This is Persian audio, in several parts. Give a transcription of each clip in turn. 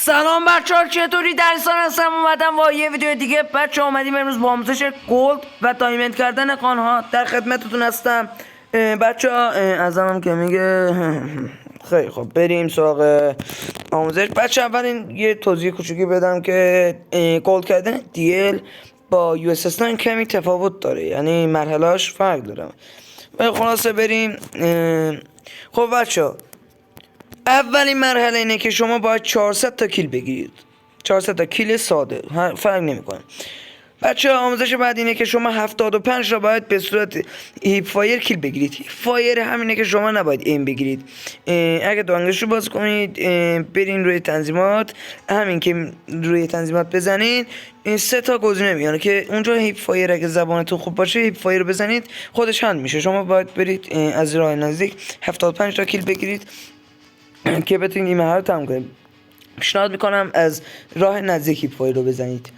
سلام بچه ها، چطوری؟ درسان هستم. اومدم با یه ویدیو دیگه. بچه ها اومدیم امروز با آموزش گلد و دایمند کردن کانها در خدمتتون هستم. بچه ها ازم که میگه خیلی خب بریم سراغ آموزش. بچه اول این یه توضیح کوچوکی بدم که گلد کردن دیل با یو اس اس کمی تفاوت داره، یعنی مرحلهاش فرق داره. و خلاصه بریم. خب بچه ها اولین مرحله اینه که شما باید 400 تا کیل بگیرید. 400 تا کیل ساده، فرق نمیکنه. بچه آموزش بعد اینه که شما 75 را باید به صورت هیپ فایر کیل بگیرید. هیپ فایر همینه که شما نباید ایم بگیرید. اگه دانگش رو باز کنید، برین روی تنظیمات، همین که روی تنظیمات بزنید، این 3 تا گزینه میاد که اونجا هیپ فایر، اگه زبانتون خوب باشه هیپ فایر بزنید خودش حل میشه. شما باید برید از راه نزدیک 75 تا کیل بگیرید که بتونید این مرحله رو تموم کنید. پیشنهاد میکنم از راه نزدیکی پای رو بزنید.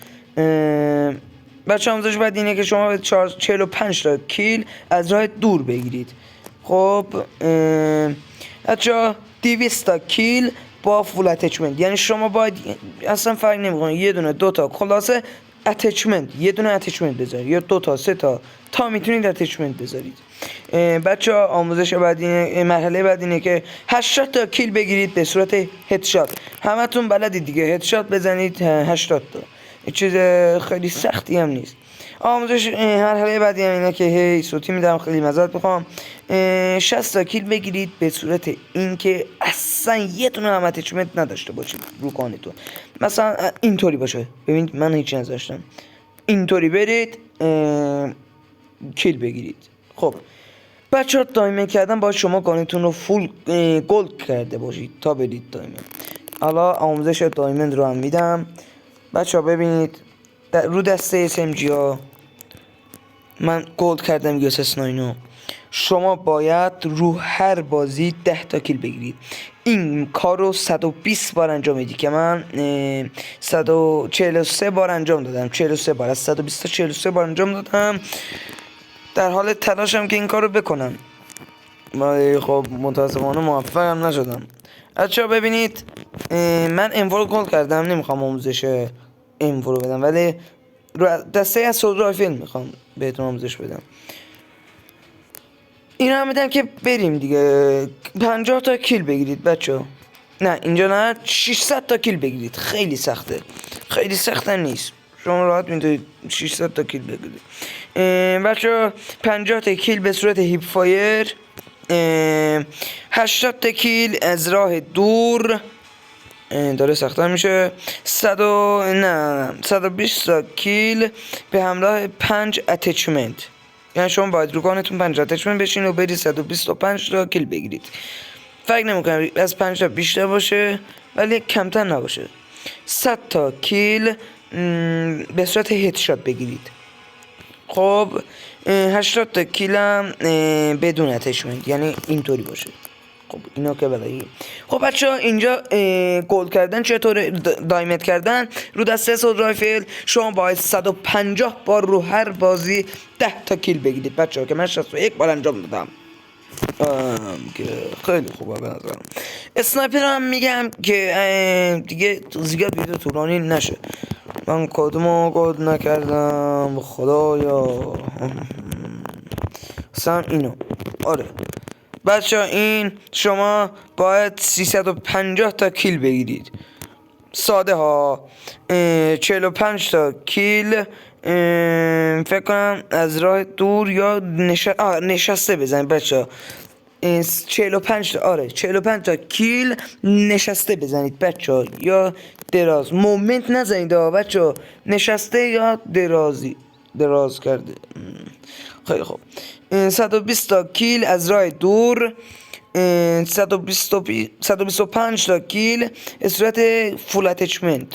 بچه آموزش بعد اینه که شما 45 تا کیل از راه دور بگیرید. خب بچه 200 تا کیل با فول اتچمنت، یعنی شما باید اصلا فرق نمیکنه یه دونه دو تا خلاصه اتچمنت، یه دونه اتچمنت بذارید یا 2 تا 3 تا میتونید اتچمنت بذارید. بچه ها آموزش بعد اینه، مرحله بعد اینه که 80 تا کیل بگیرید به صورت هدشات. همتون بلدید دیگه، هدشات بزنید 80 تا، چیز خیلی سختی هم نیست. آموزش مرحله بعدی هم اینه که هی صوتی میدم، خیلی معذرت میخوام. 60 تا کیل بگیرید به صورت اینکه اصلا یه دونه هم اتچمنت نداشته باشید رو کانتون. مثلا اینطوری باشه، ببینید من هیچی نذاشتم، اینطوری برید کیل بگیرید. خب بچه ها دایمند کردن باید شما کانتون رو فول گلد کرده باشید تا برید دایمند. حالا آموزش دایمند رو هم میدم. بچه ها ببینید رو دسته SMG ها من گلد کردم یو اس اس 9. شما باید رو هر بازی 10 تا کیل بگیرید. این کار رو 120 بار انجام میدی که من 143 بار انجام دادم. 43 بار از 120 تا 43 بار انجام دادم. در حال تلاشم که این کار رو بکنم، ولی خب متاسفانه موفقم نشدم. بچه‌ها ببینید من انفو رو گل کردم، نمیخوام آموزش انفو رو بدم، ولی دسته از سود رایفل میخوام بهتون آموزش بدم. این هم میدم که بریم دیگه. 50 تا کیل بگیرید بچه‌ها. نه اینجا نه، 600 تا کیل بگیرید. خیلی سخته، خیلی سخته نیست، شما راحت میتونید 600 تا کیل بگیرید. بچه 50 تا کیل به صورت هیپ فایر، 80 تا کیل از راه دور، داره سخت‌تر میشه. 120 تا کیل به همراه 5 اتچمنت، یعنی شما باید رو کانتون 5 اتچمنت بشین و برید 125 تا کیل بگیرید. فرق نمیکنه از 5 تا بیشتر باشه ولی کمتر نباشه. 100 تا کیل به صورت هدشات بگیرید. خب 80 تا کیل هم بدون اتچمنت، یعنی اینطوری باشه. خب اینا که بلایی. خب بچه ها اینجا گلد کردن چطوره؟ دایمند کردن رو دسته سود رایفل شما باید 150 بار رو هر بازی 10 تا کیل بگیرید بچه ها، که من 61 بار انجام دادم که خیلی خوبه به نظرم. اسنایپر هم میگم که دیگه زیاد ویدیو طولانی نشه. من کدومو گلد نکردم خدایا، اصلا اینو. آره بچه ها این شما باید 350 تا کیل بگیرید ساده ها. 45 تا کیل فکر کنم از راه دور یا نشسته بزنید بچه ها. 45 تا، آره 45 تا کیل نشسته بزنید بچه ها، یا دراز. مومنت نزنید بچه ها، نشسته یا دراز کرده. خیلی خوب. 120 تا کیل از راه دور، 125 تا کیل به صورت فول اتچمنت.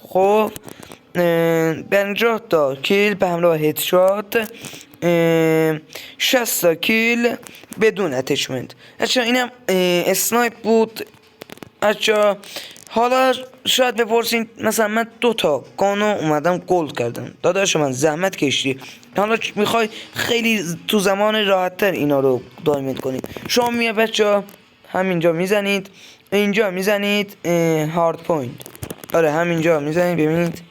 خب 50 تا کیل به همراه هدشات، 60 تا کیل بدون اتچمنت. بچه اینم اسنایپ بود. بچه حالا شاید بپرسین مثلا من 2 تا کانو اومدم گلد کردم، داداش من زحمت کشتی، حالا میخوای خیلی تو زمان راحت تر اینا رو دایمند کنید. شما میاد بچه همینجا میزنید، اینجا میزنید هارد پوینت. آره همینجا میزنید. ببینید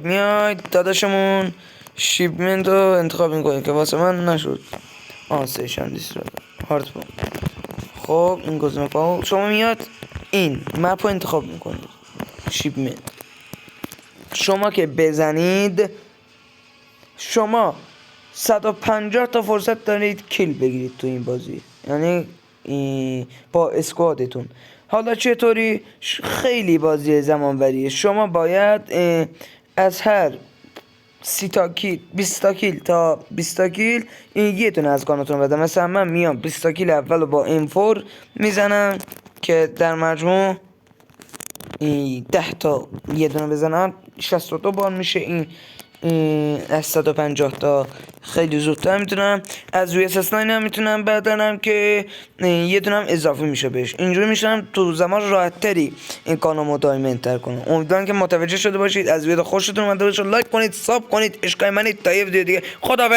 میاید داداشمون شیپمنت رو انتخاب میکنید که واسه من نشد. سیشن دیسترایدر هارت بوم. خب این گزینه پاو شما میاد این مپ رو انتخاب میکنید. شیپمنت شما که بزنید شما 150 تا فرصت دارید کیل بگیرید تو این بازی، یعنی با اسکوادتون. حالا چطوری؟ خیلی بازی زمان بریه. شما باید از هر 30 تا کیل 20 تا کیل تا 20 تا کیل یه دونه از گانتون بده. مثلا من میام 20 تا کیل اول رو با M4 میزنم که در مجموع 10 تا یه دونه بزنم 62 بار میشه. این از 150 تا خیلی زودتر میتونم. از روی SS9 هم میتونم بدنم که یه دونم اضافه میشه بهش. اینجوری میشم تو زمان راحت تری این کانو دایمنت تر کنم. امیدوارم که متوجه شده باشید. از ویدیو خوشتون اومده باشه لایک کنید، ساب کنید، عشقای منید. تا یه ویدیو دیگه خداحافظ.